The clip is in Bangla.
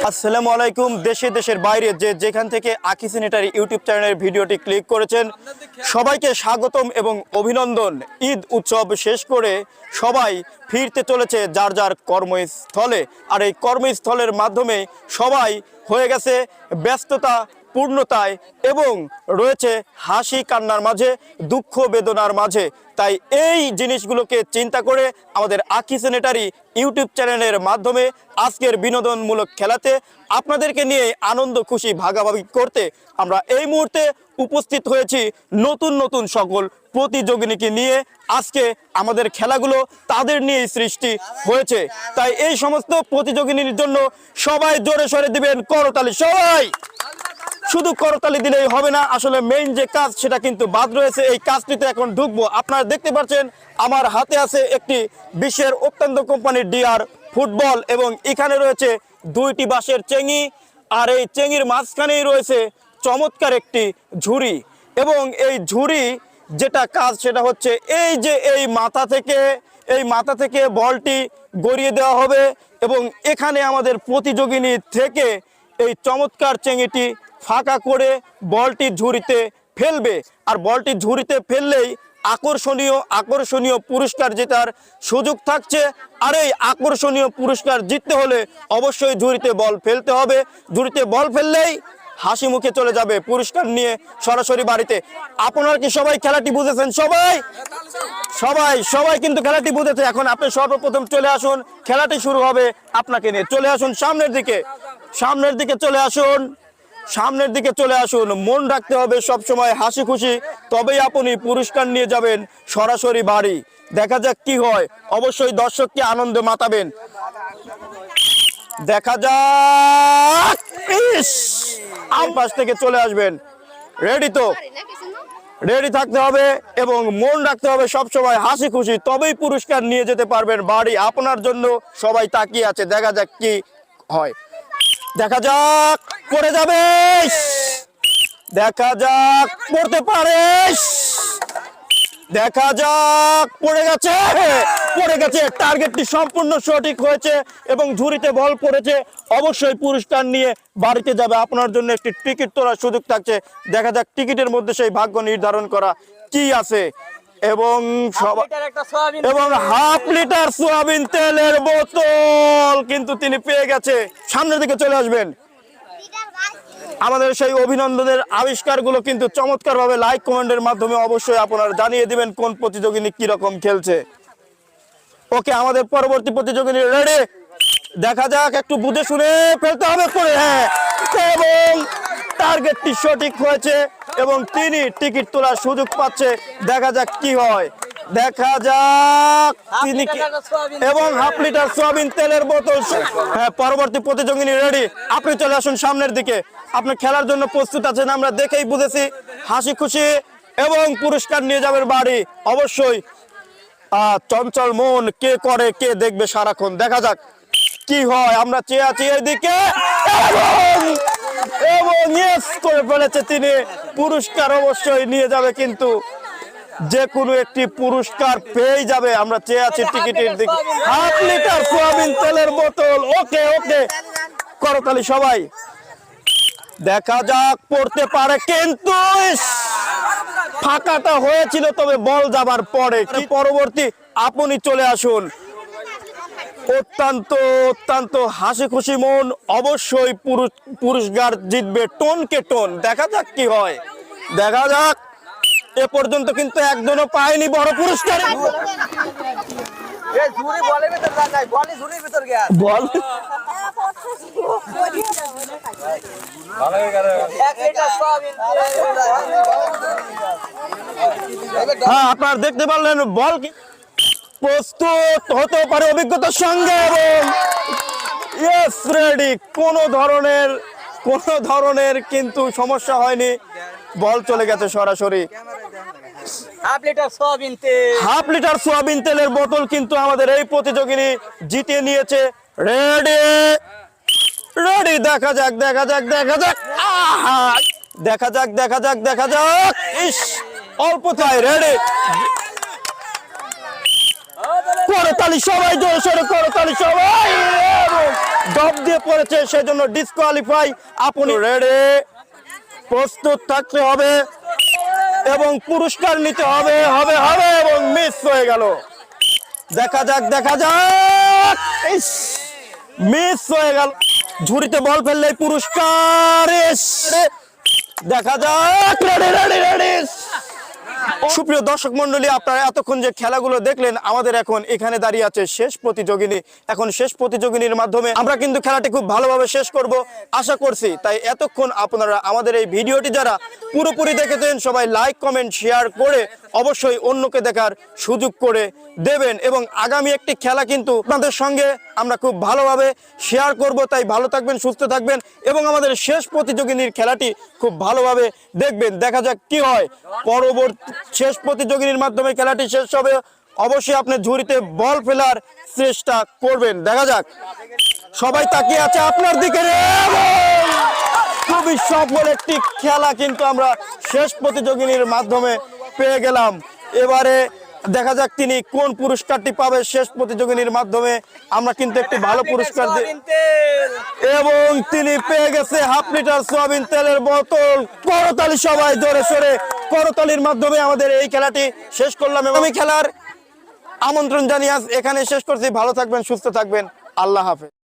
আসসালামু আলাইকুম। দেশে দেশের বাইরে যেখান থেকে আকি স্যানিটারি ইউটিউব চ্যানেলের ভিডিওটি ক্লিক করেছেন সবাইকে স্বাগতম এবং অভিনন্দন। ঈদ উৎসব শেষ করে সবাই ফিরতে চলেছে যার যার কর্মস্থলে, আর এই কর্মস্থলের মাধ্যমে সবাই হয়ে গেছে ব্যস্ততা পূর্ণতায় এবং রয়েছে হাসি কান্নার মাঝে, দুঃখ বেদনার মাঝে। তাই এই জিনিসগুলোকে চিন্তা করে আমাদের আকি স্যানিটারি ইউটিউব চ্যানেলের মাধ্যমে আজকের বিনোদনমূলক খেলাতে আপনাদেরকে নিয়ে আনন্দ খুশি ভাগাভাগি করতে আমরা এই মুহূর্তে উপস্থিত হয়েছি নতুন নতুন সকল প্রতিযোগিনীকে নিয়ে। আজকে আমাদের খেলাগুলো তাদের নিয়েই সৃষ্টি হয়েছে, তাই এই সমস্ত প্রতিযোগিনীর জন্য সবাই জোরে সরে দিবেন করতালি। সবাই শুধু করতালি দিলেই হবে না, আসলে মেইন যে কাজ সেটা কিন্তু বাদ রয়েছে। এই কাজটিতে এখন ঢুকবো। আপনারা দেখতে পাচ্ছেন আমার হাতে আছে একটি বিশ্বের অত্যন্ত কোম্পানির ডিআর ফুটবল এবং এখানে রয়েছে দুইটি বাঁশের চেঙি, আর এই চেঙির মাঝখানেই রয়েছে চমৎকার একটি ঝুড়ি। এবং এই ঝুড়ি যেটা কাজ সেটা হচ্ছে এই মাথা থেকে বলটি গড়িয়ে দেওয়া হবে এবং এখানে আমাদের প্রতিযোগিনী থেকে এই চমৎকার চেঙিটি ফাঁকা করে বলটি ঝুড়িতে ফেলবে, আর বলটি ঝুড়িতে ফেললেই আকর্ষণীয় পুরস্কার জেতার সুযোগ থাকছে। আর এই আকর্ষণীয় পুরস্কার জিততে হলে অবশ্যই ঝুড়িতে বল ফেলতে হবে। ঝুড়িতে বল ফেললেই হাসি মুখে চলে যাবে পুরস্কার নিয়ে সরাসরি বাড়িতে। আপনারা কি সবাই খেলাটি বুঝেছেন? সবাই কিন্তু খেলাটি বুঝেছে। এখন আপনি সর্বপ্রথম চলে আসুন, খেলাটি শুরু হবে আপনাকে নিয়ে। চলে আসুন সামনের দিকে চলে আসুন। মন রাখতে হবে সবসময় হাসি খুশি, তবেই আপনি পুরস্কার নিয়ে যাবেন সরাসরি বাড়ি। দেখা যাক কি হয়, অবশ্যই দর্শককে আনন্দে মাতাবেন। দেখা যাক। আম পাশ থেকে চলে আসবেন। রেডি থাকতে হবে এবং মন রাখতে হবে সবসময় হাসি খুশি, তবেই পুরস্কার নিয়ে যেতে পারবেন বাড়ি। আপনার জন্য সবাই তাকিয়ে আছে, দেখা যাক কি হয়। দেখা যাক পড়ে যাবে, দেখা যাক পড়তে পারে, দেখা যাক পড়ে গেছে। টার্গেটটি সম্পূর্ণ সঠিক হয়েছে এবং ঝুড়িতে বল পড়েছে। অবশ্যই পুরস্কার নিয়ে বাড়িতে যাবে। আপনার জন্য একটি টিকিট তোলার সুযোগ থাকছে। দেখা যাক টিকিটের মধ্যে সেই ভাগ্য নির্ধারণ করা কি আছে। এবং হাফ লিটার সোয়াবিন তেলের বোতল কিন্তু তিনি পেয়ে গেছে। সামনের দিকে চলে আসবেন। আমাদের সেই অভিনন্দনের আবিষ্কারগুলো কিন্তু চমৎকার ভাবে লাইক কমেন্টের মাধ্যমে অবশ্যই আপনারা জানিয়ে দিবেন কোন প্রতিযোগিনী কি রকম খেলছে। ওকে, আমাদের পরবর্তী প্রতিযোগিনী রেডি। দেখা যাক, একটু বুঝে শুনে ফেলতে হবে করে। হ্যাঁ, এবং টার্গেটটি সঠিক হয়েছে এবং তিনি টিকিট তোলার সুযোগ পাচ্ছে। দেখা যাক কি হয়, দেখা যাক তিনি এবং হাফ লিটার সোয়াবিন তেলের বোতল। হ্যাঁ, পরবর্তী প্রতিযোগিনী রেডি। আপনি চলে আসুন সামনের দিকে। আপনি খেলার জন্য প্রস্তুত আছেন আমরা দেখেই বুঝেছি। হাসি খুশি এবং পুরস্কার নিয়ে যাবেন বাড়ি। অবশ্যই চঞ্চল মন কে করে কে দেখবে সারাক্ষণ। দেখা যাক কি হয়। আমরা চেয়ে আছি এদিকে এবং ইয়েস করে ফেলেছে তিনি। পুরস্কার অবশ্যই নিয়ে যাবে, কিন্তু যে কোনো একটি পুরস্কার পেয়ে যাবে। আমরা চেয়ে আছি টিকিটের দিকে। হাফ লিটার সোয়াবিন তেলের বোতল। ওকে করতালি সবাই। দেখা যাক পড়তে পারে, কিন্তু ফাঁকাটা হয়েছিল তবে বল যাবার পরে। কি পরবর্তী আপনি চলে আসুন। অত্যন্ত হাসি খুশি মন, অবশ্যই পুরস্কার জিতবে টোনকে টোন। দেখা যাক কি হয়, দেখা যাক। এ পর্যন্ত কিন্তু একজনও পায়নি বড় পুরস্কার। হ্যাঁ, আপনারা দেখতে পারলেন বল প্রস্তুত হতে পারে অভিজ্ঞতার সঙ্গে এবং ইয়েস রেডি। কোনো ধরনের কিন্তু সমস্যা হয়নি, বল চলে গেছে সরাসরি। হাফ লিটার সোয়াবিন তেলের বোতল কিন্তু আমাদের এই প্রতিযোগিনী জিতে নিয়েছে। রেডি দেখা যাক ইস অল্প তাই। রেডি, করতালি সবাই, জোরে সরে করতালি সবাই। ডব দিয়ে পড়েছে, সেজন্য ডিসকোয়ালিফাই। আপনি রেডি, প্রস্তুত থাকতে হবে এবং পুরস্কার নিতে হবে হবে হবে এবং মিস হয়ে গেল। দেখা যাক দেখা যাক, মিস হয়ে গেল। ঝুড়িতে বল ফেললে পুরস্কার। দেখা যাক, রেডি রেডি রেডি। সুপ্রিয় দর্শক মন্ডলী, আপনারা এতক্ষণ যে খেলাগুলো দেখলেন, আমাদের এখন এখানে দাঁড়িয়ে আছে শেষ প্রতিযোগিনী। এখন শেষ প্রতিযোগিনীর মাধ্যমে আমরা কিন্তু খেলাটি খুব ভালোভাবে শেষ করব আশা করছি। তাই এতক্ষণ আপনারা আমাদের এই ভিডিওটি যারা পুরোপুরি দেখেছেন, সবাই লাইক কমেন্ট শেয়ার করে অবশ্যই অন্যকে দেখার সুযোগ করে দেবেন। এবং আগামী একটি খেলা কিন্তু আপনাদের সঙ্গে আমরা খুব ভালোভাবে শেয়ার করব। তাই ভালো থাকবেন, সুস্থ থাকবেন এবং আমাদের শেষ প্রতিযোগিনীর খেলাটি খুব ভালোভাবে দেখবেন। দেখা যাক কি হয়। পরবর্তী শেষ প্রতিযোগিনীর মাধ্যমে খেলাটি শেষ হবে। অবশ্যই আপনি ঝুড়িতে বল ফেলার চেষ্টা করবেন। দেখা যাক, সবাই তাকিয়ে আছে আপনার দিকে। খুবই সফল একটি খেলা কিন্তু আমরা শেষ প্রতিযোগিনীর মাধ্যমে পেয়ে গেলাম। এবারে দেখা যাক তিনি কোন পুরস্কারটি পাবে। শেষ প্রতিযোগিনীর মাধ্যমে আমরা কিন্তু একটি ভালো পুরস্কার দিই এবং তিনি পেয়ে গেছে হাফ লিটার সয়াবিন তেলের বোতল। করতালি সবাই জোরে সোরে, করতালির মাধ্যমে আমাদের এই খেলাটি শেষ করলাম এবং আমি খেলার আমন্ত্রণ জানিয়ে এখানে শেষ করছি। ভালো থাকবেন, সুস্থ থাকবেন, আল্লাহ হাফেজ।